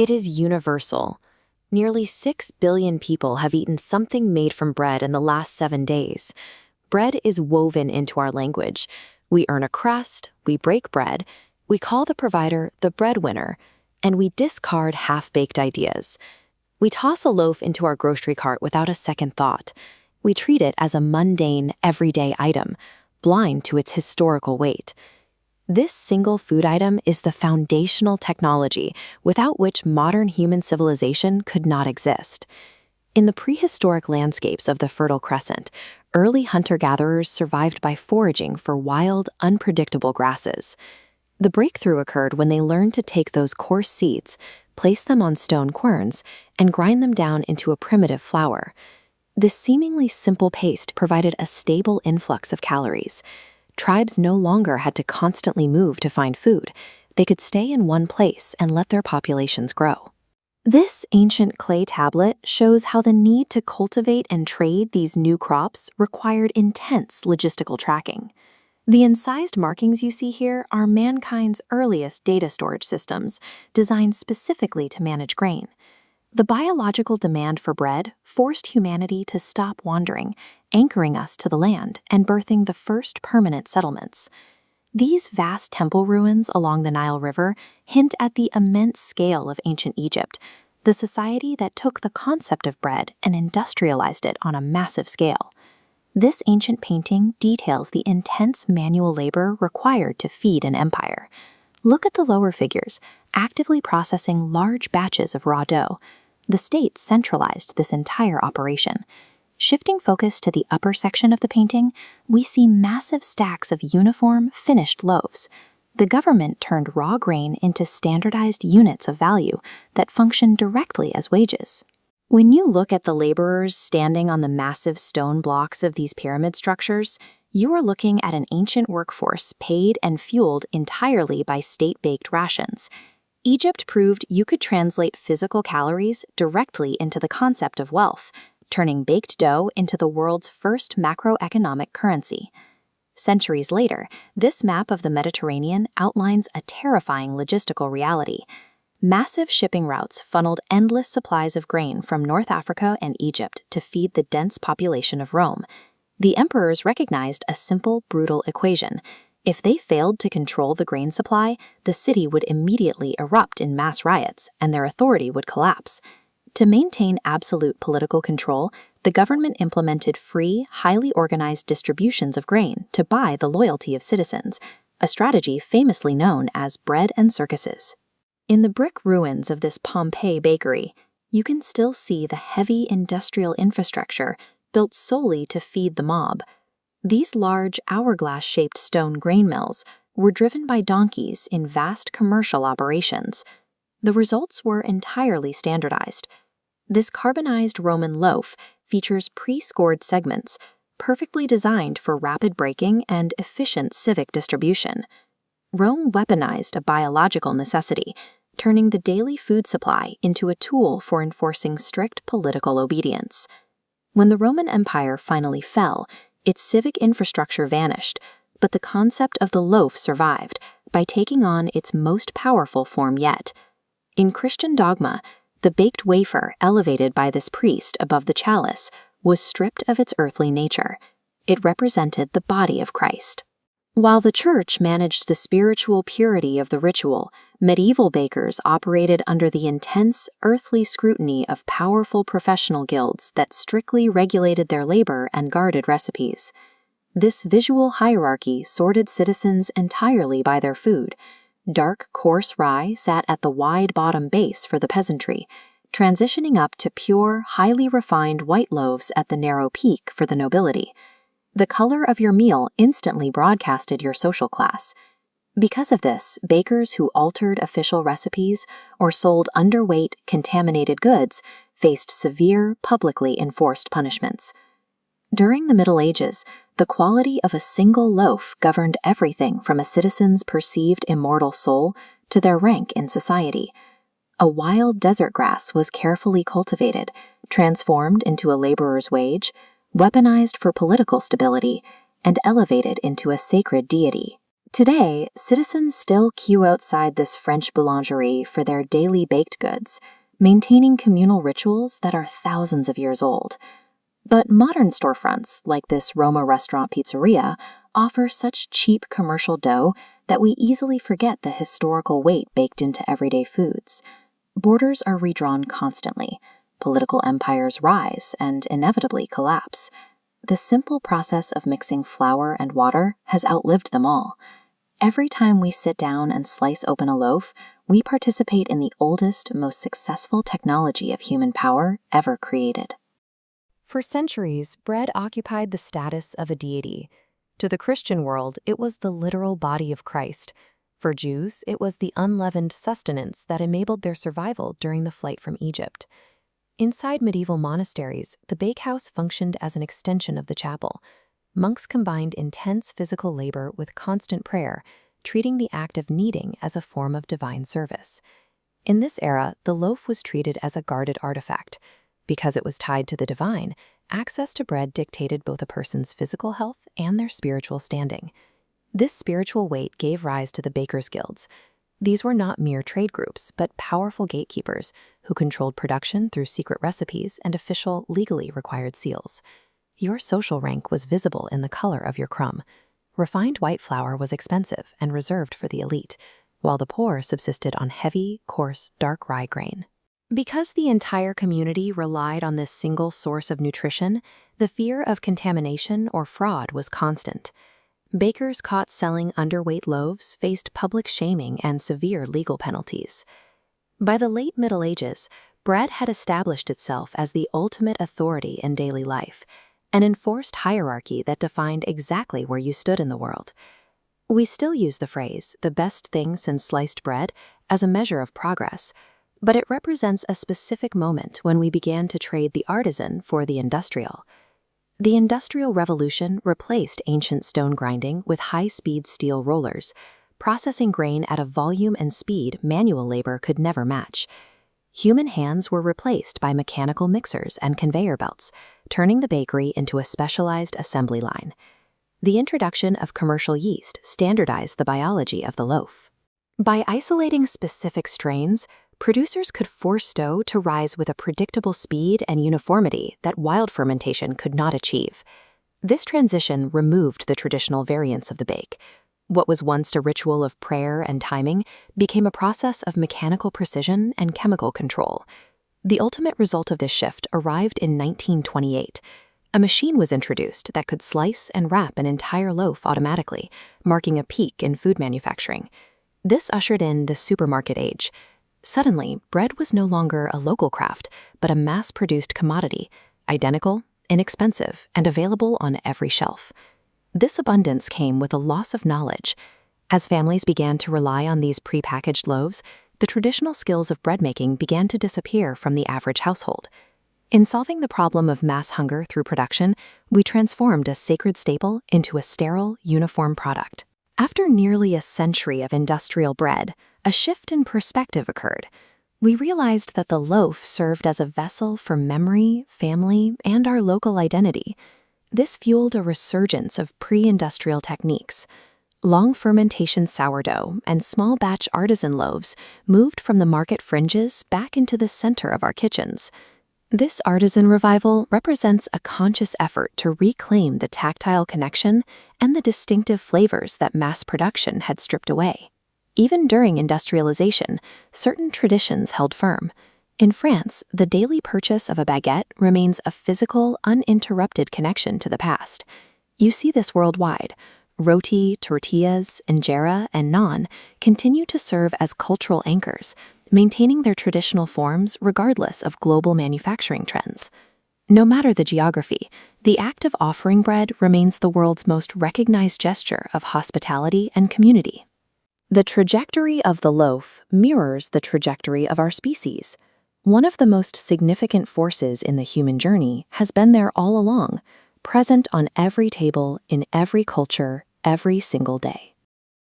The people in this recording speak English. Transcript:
It is universal. Nearly 6 billion people have eaten something made from bread in the last 7 days. Bread is woven into our language. We earn a crust, we break bread, we call the provider the breadwinner, and we discard half-baked ideas. We toss a loaf into our grocery cart without a second thought. We treat it as a mundane, everyday item, blind to its historical weight. This single food item is the foundational technology without which modern human civilization could not exist. In the prehistoric landscapes of the Fertile Crescent, early hunter-gatherers survived by foraging for wild, unpredictable grasses. The breakthrough occurred when they learned to take those coarse seeds, place them on stone querns, and grind them down into a primitive flour. This seemingly simple paste provided a stable influx of calories. Tribes no longer had to constantly move to find food. They could stay in one place and let their populations grow. This ancient clay tablet shows how the need to cultivate and trade these new crops required intense logistical tracking. The incised markings you see here are mankind's earliest data storage systems, designed specifically to manage grain. The biological demand for bread forced humanity to stop wandering, anchoring us to the land and birthing the first permanent settlements. These vast temple ruins along the Nile River hint at the immense scale of ancient Egypt, the society that took the concept of bread and industrialized it on a massive scale. This ancient painting details the intense manual labor required to feed an empire. Look at the lower figures, actively processing large batches of raw dough. The state centralized this entire operation. Shifting focus to the upper section of the painting, we see massive stacks of uniform, finished loaves. The government turned raw grain into standardized units of value that function directly as wages. When you look at the laborers standing on the massive stone blocks of these pyramid structures, you are looking at an ancient workforce paid and fueled entirely by state-baked rations. Egypt proved you could translate physical calories directly into the concept of wealth, turning baked dough into the world's first macroeconomic currency. Centuries later, this map of the Mediterranean outlines a terrifying logistical reality. Massive shipping routes funneled endless supplies of grain from North Africa and Egypt to feed the dense population of Rome. The emperors recognized a simple, brutal equation. If they failed to control the grain supply, the city would immediately erupt in mass riots, and their authority would collapse. To maintain absolute political control, the government implemented free, highly organized distributions of grain to buy the loyalty of citizens, a strategy famously known as bread and circuses. In the brick ruins of this Pompeii bakery, you can still see the heavy industrial infrastructure built solely to feed the mob. These large, hourglass-shaped stone grain mills were driven by donkeys in vast commercial operations. The results were entirely standardized. This carbonized Roman loaf features pre-scored segments, perfectly designed for rapid breaking and efficient civic distribution. Rome weaponized a biological necessity, turning the daily food supply into a tool for enforcing strict political obedience. When the Roman Empire finally fell, its civic infrastructure vanished, but the concept of the loaf survived by taking on its most powerful form yet. In Christian dogma, the baked wafer elevated by this priest above the chalice was stripped of its earthly nature. It represented the body of Christ. While the church managed the spiritual purity of the ritual, medieval bakers operated under the intense, earthly scrutiny of powerful professional guilds that strictly regulated their labor and guarded recipes. This visual hierarchy sorted citizens entirely by their food. Dark, coarse rye sat at the wide bottom base for the peasantry, transitioning up to pure, highly refined white loaves at the narrow peak for the nobility. The color of your meal instantly broadcasted your social class. Because of this, bakers who altered official recipes or sold underweight, contaminated goods faced severe, publicly enforced punishments. During the Middle Ages, the quality of a single loaf governed everything from a citizen's perceived immortal soul to their rank in society. A wild desert grass was carefully cultivated, transformed into a laborer's wage, weaponized for political stability, and elevated into a sacred deity. Today, citizens still queue outside this French boulangerie for their daily baked goods, maintaining communal rituals that are thousands of years old. But modern storefronts, like this Roma restaurant pizzeria, offer such cheap commercial dough that we easily forget the historical weight baked into everyday foods. Borders are redrawn constantly. Political empires rise and inevitably collapse. The simple process of mixing flour and water has outlived them all. Every time we sit down and slice open a loaf, we participate in the oldest, most successful technology of human power ever created. For centuries, bread occupied the status of a deity. To the Christian world, it was the literal body of Christ. For Jews, it was the unleavened sustenance that enabled their survival during the flight from Egypt. Inside medieval monasteries, the bakehouse functioned as an extension of the chapel. Monks combined intense physical labor with constant prayer, treating the act of kneading as a form of divine service. In this era, the loaf was treated as a guarded artifact. Because it was tied to the divine, access to bread dictated both a person's physical health and their spiritual standing. This spiritual weight gave rise to the bakers' guilds. These were not mere trade groups, but powerful gatekeepers who controlled production through secret recipes and official, legally required seals. Your social rank was visible in the color of your crumb. Refined white flour was expensive and reserved for the elite, while the poor subsisted on heavy, coarse, dark rye grain. Because the entire community relied on this single source of nutrition, the fear of contamination or fraud was constant. Bakers caught selling underweight loaves faced public shaming and severe legal penalties. By the late Middle Ages, bread had established itself as the ultimate authority in daily life, an enforced hierarchy that defined exactly where you stood in the world. We still use the phrase, "the best thing since sliced bread," as a measure of progress, but it represents a specific moment when we began to trade the artisan for the industrial. The Industrial Revolution replaced ancient stone grinding with high-speed steel rollers, processing grain at a volume and speed manual labor could never match. Human hands were replaced by mechanical mixers and conveyor belts, turning the bakery into a specialized assembly line. The introduction of commercial yeast standardized the biology of the loaf. By isolating specific strains, producers could force dough to rise with a predictable speed and uniformity that wild fermentation could not achieve. This transition removed the traditional variants of the bake. What was once a ritual of prayer and timing became a process of mechanical precision and chemical control. The ultimate result of this shift arrived in 1928. A machine was introduced that could slice and wrap an entire loaf automatically, marking a peak in food manufacturing. This ushered in the supermarket age. Suddenly, bread was no longer a local craft, but a mass-produced commodity, identical, inexpensive, and available on every shelf. This abundance came with a loss of knowledge. As families began to rely on these prepackaged loaves, the traditional skills of bread making began to disappear from the average household. In solving the problem of mass hunger through production, we transformed a sacred staple into a sterile, uniform product. After nearly a century of industrial bread, a shift in perspective occurred. We realized that the loaf served as a vessel for memory, family, and our local identity. This fueled a resurgence of pre-industrial techniques. Long fermentation sourdough and small batch artisan loaves moved from the market fringes back into the center of our kitchens. This artisan revival represents a conscious effort to reclaim the tactile connection and the distinctive flavors that mass production had stripped away. Even during industrialization, certain traditions held firm. In France, the daily purchase of a baguette remains a physical, uninterrupted connection to the past. You see this worldwide. Roti, tortillas, injera, and naan continue to serve as cultural anchors, maintaining their traditional forms regardless of global manufacturing trends. No matter the geography, the act of offering bread remains the world's most recognized gesture of hospitality and community. The trajectory of the loaf mirrors the trajectory of our species. One of the most significant forces in the human journey has been there all along, present on every table, in every culture, every single day.